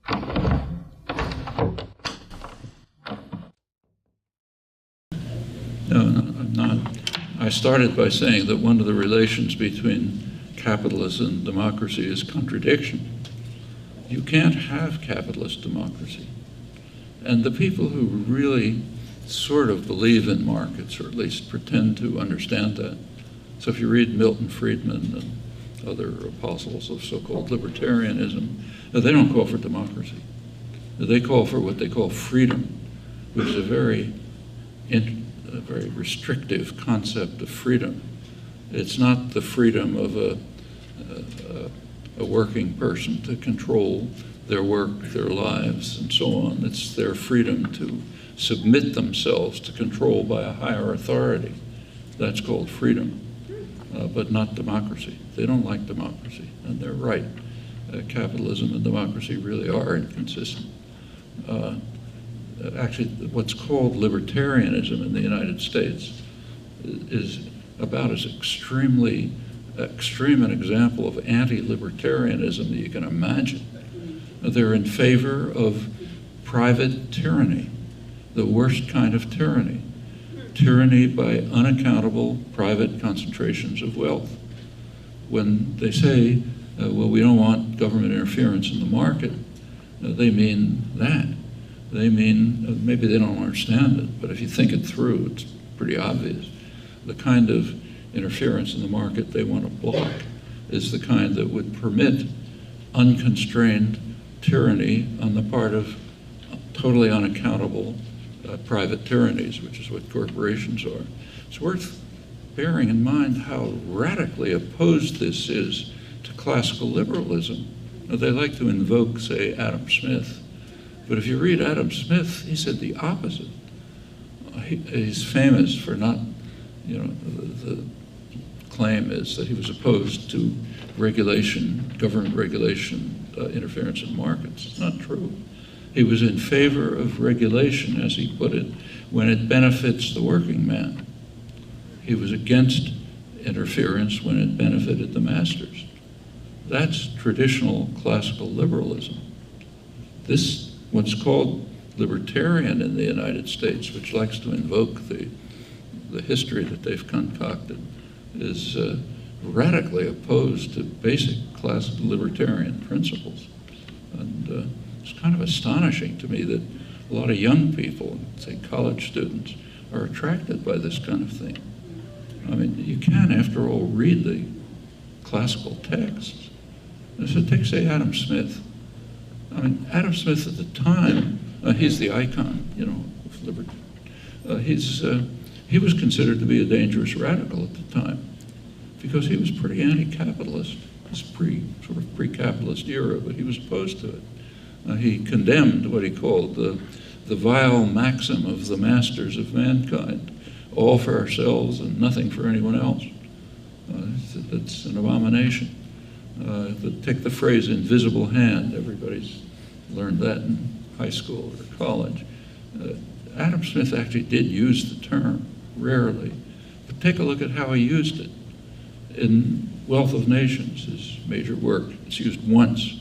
No, I'm not. I started by saying that one of the relations between capitalism and democracy is contradiction. You can't have capitalist democracy. And the people who really sort of believe in markets, or at least pretend to understand that. So if you read Milton Friedman and other apostles of so-called libertarianism, they don't call for democracy. They call for what they call freedom, which is a very restrictive concept of freedom. It's not the freedom of a working person to control their work, their lives, and so on. It's their freedom to submit themselves to control by a higher authority. That's called freedom, but not democracy. They don't like democracy, and they're right. Capitalism and democracy really are inconsistent. Actually, what's called libertarianism in the United States is about as extreme an example of anti-libertarianism that you can imagine. They're in favor of private tyranny, the worst kind of tyranny. Tyranny by unaccountable private concentrations of wealth. When they say, well, we don't want government interference in the market, they mean that. They mean, maybe they don't understand it, but if you think it through, it's pretty obvious. The kind of interference in the market they want to block is the kind that would permit unconstrained tyranny on the part of totally unaccountable private tyrannies, which is what corporations are. It's worth bearing in mind how radically opposed this is to classical liberalism. Now, they like to invoke, say, Adam Smith, but if you read Adam Smith, he said the opposite. He's famous for not, the claim is that he was opposed to regulation, government regulation, interference in markets. It's not true. He was in favor of regulation, as he put it, when it benefits the working man. He was against interference when it benefited the masters. That's traditional classical liberalism. This, what's called libertarian in the United States, which likes to invoke the history that they've concocted, is radically opposed to basic classical libertarian principles. And it's kind of astonishing to me that a lot of young people, say college students, are attracted by this kind of thing. I mean, you can, after all, read the classical texts. So take, say, Adam Smith. I mean, Adam Smith at the time, he's the icon, of liberty. He was considered to be a dangerous radical at the time because he was pretty anti-capitalist. It's sort of pre-capitalist era, but he was opposed to it. He condemned what he called the vile maxim of the masters of mankind, all for ourselves and nothing for anyone else. It's an abomination. Take the phrase invisible hand. Everybody's learned that in high school or college. Adam Smith actually did use the term, rarely, but take a look at how he used it. In Wealth of Nations, his major work, it's used once.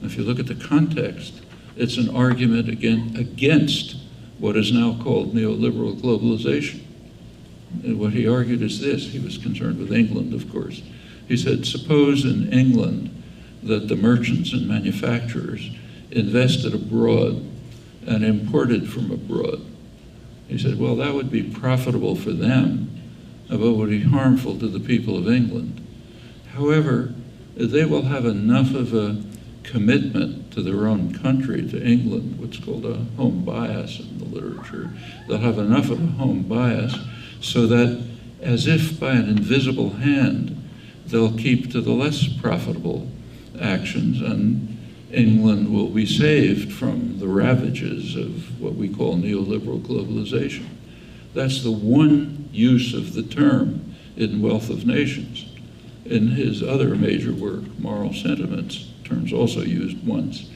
If you look at the context, it's an argument against what is now called neoliberal globalization. And what he argued is this. He was concerned with England, of course. He said, suppose in England that the merchants and manufacturers invested abroad and imported from abroad. He said, well, that would be profitable for them, but would be harmful to the people of England. However, they will have enough of a commitment to their own country, to England, what's called a home bias in the literature. They'll have enough of a home bias so that, as if by an invisible hand, they'll keep to the less profitable actions, and England will be saved from the ravages of what we call neoliberal globalization. That's the one use of the term in Wealth of Nations. In his other major work, Moral Sentiments, term's also used once.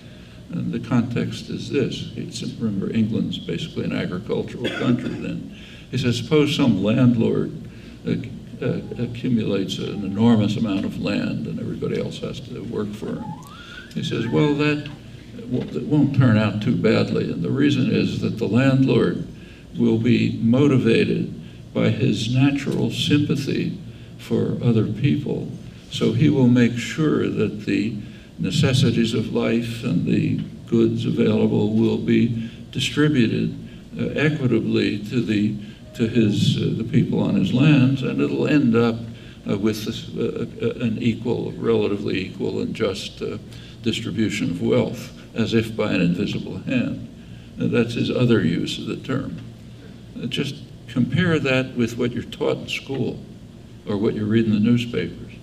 And the context is this. Remember, England's basically an agricultural country then. He says, suppose some landlord accumulates an enormous amount of land and everybody else has to work for him. He says, well, that it won't turn out too badly. And the reason is that the landlord will be motivated by his natural sympathy for other people. So he will make sure that the necessities of life and the goods available will be distributed equitably to the people on his lands, and it'll end up with an equal, relatively equal and just distribution of wealth, as if by an invisible hand. That's his other use of the term. Just compare that with what you're taught in school or what you read in the newspapers.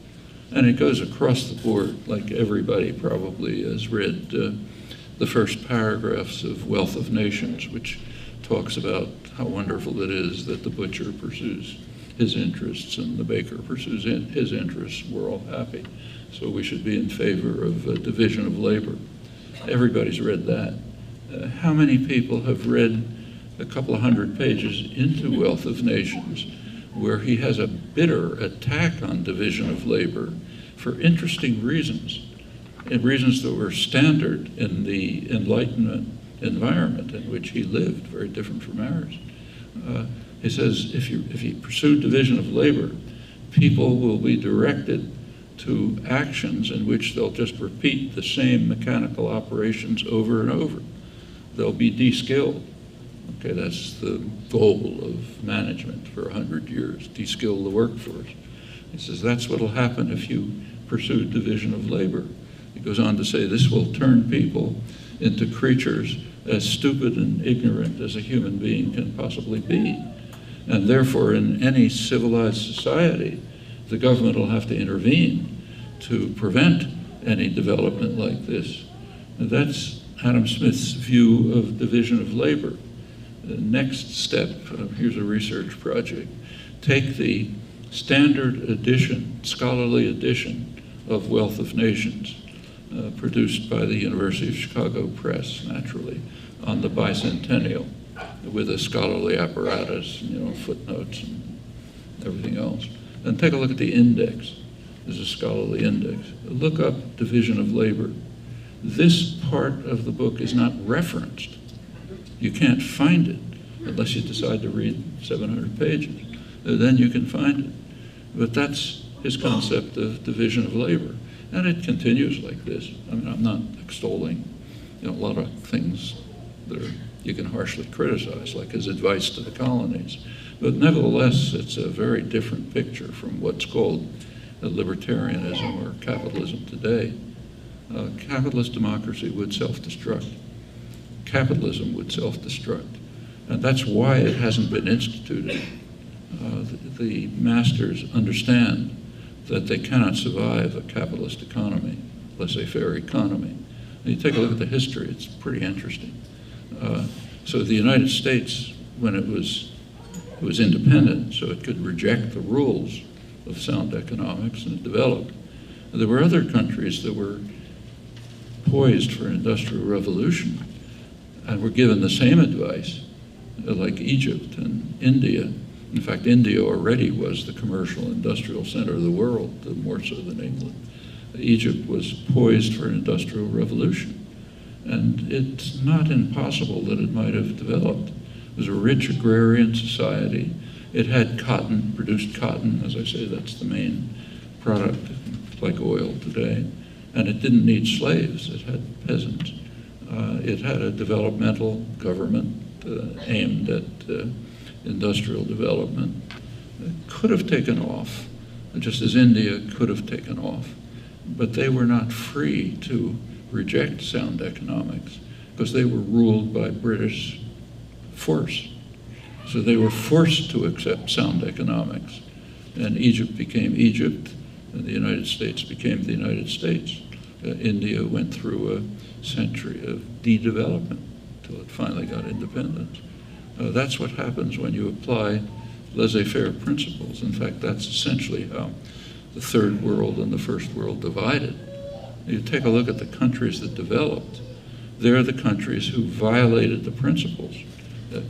And it goes across the board, like everybody probably has read the first paragraphs of Wealth of Nations, which talks about how wonderful it is that the butcher pursues his interests and the baker pursues his interests. We're all happy. So we should be in favor of a division of labor. Everybody's read that. How many people have read a couple of hundred pages into Wealth of Nations where he has a bitter attack on division of labor for interesting reasons, and reasons that were standard in the Enlightenment environment in which he lived, very different from ours. He says if you pursue division of labor, people will be directed to actions in which they'll just repeat the same mechanical operations over and over. They'll be de-skilled. Okay, that's the goal of management for 100 years, de-skill the workforce. He says that's what will happen if you pursue division of labor. He goes on to say this will turn people into creatures as stupid and ignorant as a human being can possibly be. And therefore, in any civilized society, the government will have to intervene to prevent any development like this. And that's Adam Smith's view of division of labor. The next step, here's a research project, take the standard edition, scholarly edition of Wealth of Nations, produced by the University of Chicago Press, naturally, on the bicentennial, with a scholarly apparatus, footnotes and everything else. And take a look at the index. There's a scholarly index. Look up division of labor. This part of the book is not referenced. You can't find it unless you decide to read 700 pages. Then you can find it. But that's his concept of division of labor. And it continues like this. I mean, I'm not extolling a lot of things that you can harshly criticize, like his advice to the colonies. But nevertheless, it's a very different picture from what's called libertarianism or capitalism today. Capitalist democracy would self-destruct. Capitalism would self-destruct. And that's why it hasn't been instituted. The masters understand that they cannot survive a capitalist economy, laissez-faire economy. And you take a look at the history, it's pretty interesting. So the United States, when it was independent, so it could reject the rules of sound economics, and it developed. And there were other countries that were poised for an industrial revolution and were given the same advice, like Egypt and India. In fact, India already was the commercial industrial center of the world, more so than England. Egypt was poised for an industrial revolution. And it's not impossible that it might have developed. It was a rich agrarian society. It had cotton, produced cotton. As I say, that's the main product, like oil today. And it didn't need slaves. It had peasants. It had a developmental government aimed at industrial development. It could have taken off, just as India could have taken off. But they were not free to reject sound economics because they were ruled by British force. So they were forced to accept sound economics. And Egypt became Egypt, and the United States became the United States. India went through a century of de-development until it finally got independence. That's what happens when you apply laissez-faire principles. In fact, that's essentially how the third world and the first world divided. You take a look at the countries that developed. They're the countries who violated the principles.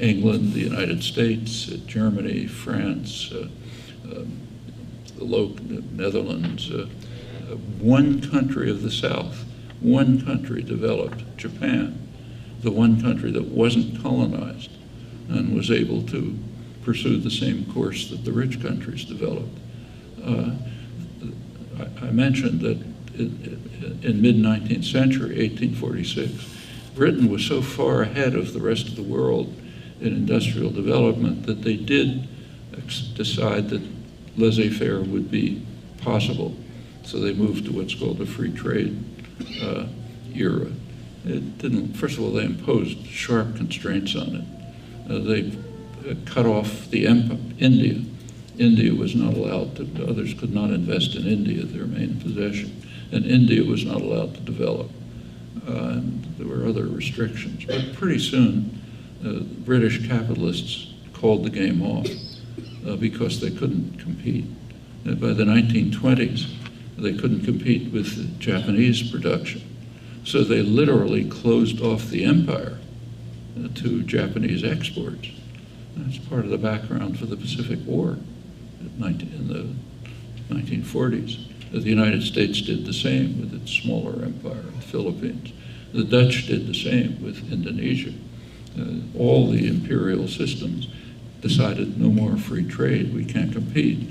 England, the United States, Germany, France, the Netherlands. One country of the South one country developed, Japan, the one country that wasn't colonized and was able to pursue the same course that the rich countries developed. I mentioned that in mid-19th century, 1846, Britain was so far ahead of the rest of the world in industrial development that they did decide that laissez-faire would be possible. So they moved to what's called the free trade era. It didn't, first of all, they imposed sharp constraints on it. They cut off the empire, India. India was not allowed to, others could not invest in India, their main possession. And India was not allowed to develop. And there were other restrictions. But pretty soon, British capitalists called the game off because they couldn't compete. By the 1920s, they couldn't compete with Japanese production. So they literally closed off the empire to Japanese exports. That's part of the background for the Pacific War in the 1940s. The United States did the same with its smaller empire, the Philippines. The Dutch did the same with Indonesia. All the imperial systems decided no more free trade, we can't compete.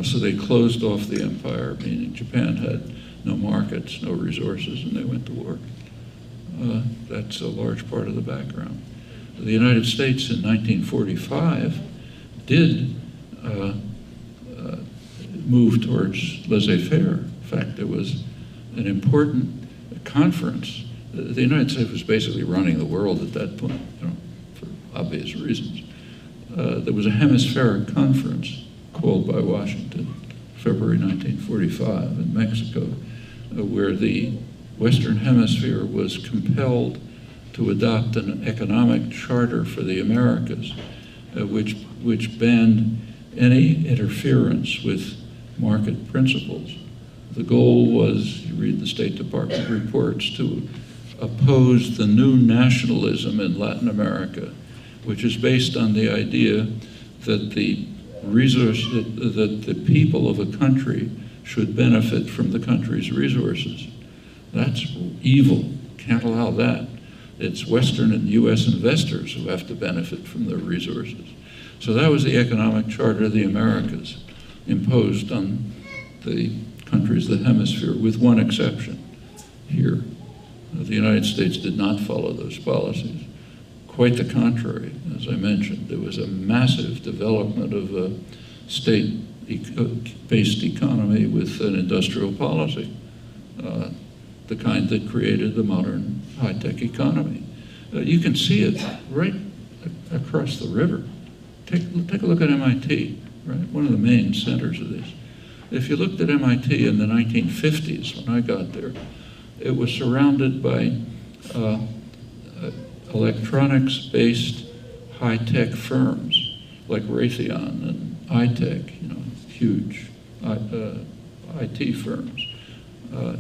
So they closed off the empire, meaning Japan had no markets, no resources, and they went to war. That's a large part of the background. The United States in 1945 did move towards laissez-faire. In fact, there was an important conference. The United States was basically running the world at that point, for obvious reasons. There was a hemispheric conference called by Washington, February 1945 in Mexico, where the Western Hemisphere was compelled to adopt an economic charter for the Americas, which banned any interference with market principles. The goal was, you read the State Department reports, to oppose the new nationalism in Latin America, which is based on the idea that the people of a country should benefit from the country's resources. That's evil. Can't allow that. It's Western and U.S. investors who have to benefit from their resources. So that was the economic charter of the Americas, imposed on the countries of the hemisphere, with one exception here. The United States did not follow those policies. Quite the contrary, as I mentioned. There was a massive development of a state-based economy with an industrial policy, the kind that created the modern high-tech economy. You can see it right across the river. Take a look at MIT, right? One of the main centers of this. If you looked at MIT in the 1950s, when I got there, it was surrounded by electronics-based high-tech firms like Raytheon and iTech, huge IT firms.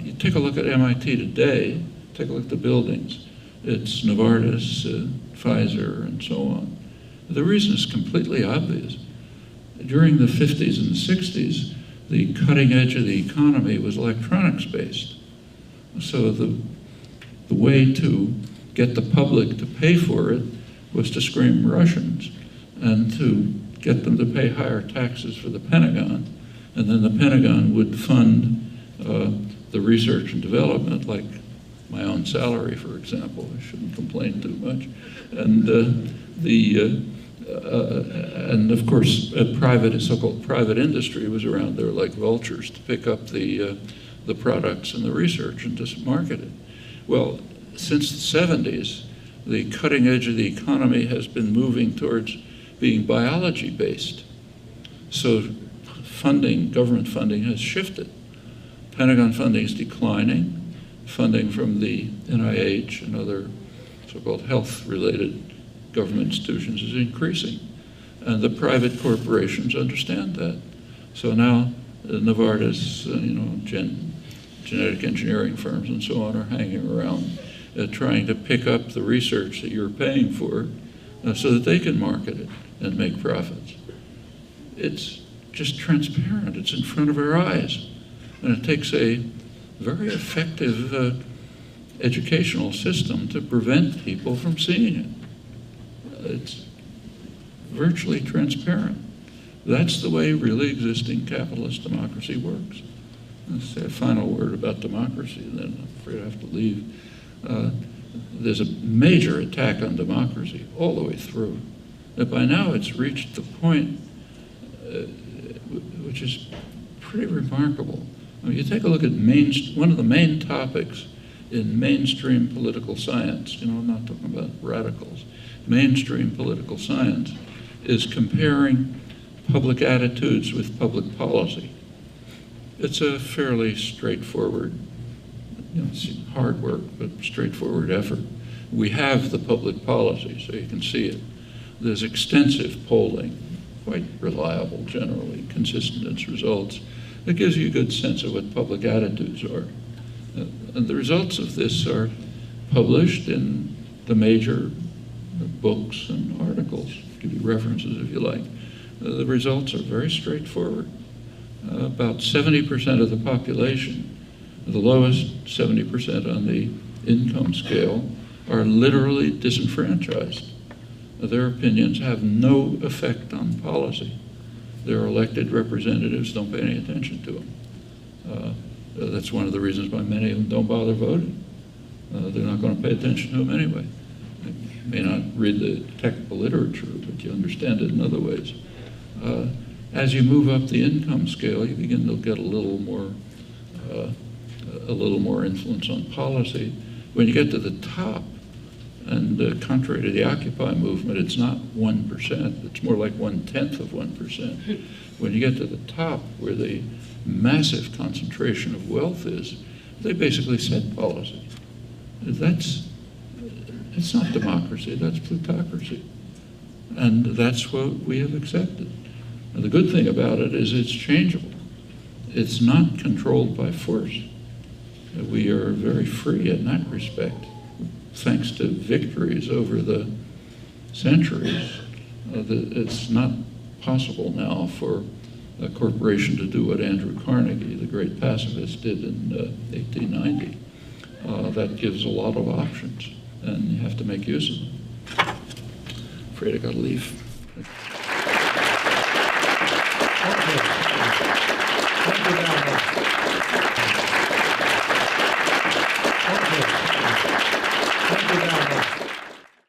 You take a look at MIT today, take a look at the buildings. It's Novartis, Pfizer, and so on. The reason is completely obvious. During the 50s and the 60s, the cutting edge of the economy was electronics-based. So the way to get the public to pay for it was to scream Russians and to get them to pay higher taxes for the Pentagon. And then the Pentagon would fund the research and development, like my own salary, for example. I shouldn't complain too much. And and of course, so-called private industry was around there like vultures to pick up the products and the research and just market it. Well, since the 70s, the cutting edge of the economy has been moving towards being biology-based. So government funding has shifted. Pentagon funding is declining. Funding from the NIH and other so-called health-related government institutions is increasing. And the private corporations understand that. So now Novartis, genetic engineering firms and so on are hanging around trying to pick up the research that you're paying for so that they can market it and make profits. It's just transparent. It's in front of our eyes. And it takes a very effective educational system to prevent people from seeing it. It's virtually transparent. That's the way really existing capitalist democracy works. I'll say a final word about democracy, and then I'm afraid I have to leave. There's a major attack on democracy all the way through. But by now it's reached the point which is pretty remarkable. I mean, you take a look at one of the main topics in mainstream political science, I'm not talking about radicals, mainstream political science is comparing public attitudes with public policy. It's a fairly straightforward, it's hard work, but straightforward effort. We have the public policy, so you can see it. There's extensive polling, quite reliable generally, consistent in its results. It gives you a good sense of what public attitudes are. And the results of this are published in the major books and articles. I'll give you references if you like. The results are very straightforward. About 70% of the population, the lowest 70% on the income scale, are literally disenfranchised. Their opinions have no effect on policy. Their elected representatives don't pay any attention to them. That's one of the reasons why many of them don't bother voting. They're not going to pay attention to them anyway. You may not read the technical literature, but you understand it in other ways. As you move up the income scale, you begin to get a little more influence on policy. When you get to the top, and contrary to the Occupy movement, it's not 1%, it's more like 1/10 of 1%. When you get to the top, where the massive concentration of wealth is, they basically set policy. It's not democracy, that's plutocracy. And that's what we have accepted. And the good thing about it is it's changeable. It's not controlled by force. We are very free in that respect, thanks to victories over the centuries. It's not possible now for a corporation to do what Andrew Carnegie, the great pacifist, did in 1890. That gives a lot of options, and you have to make use of them. Afraid I got to leave.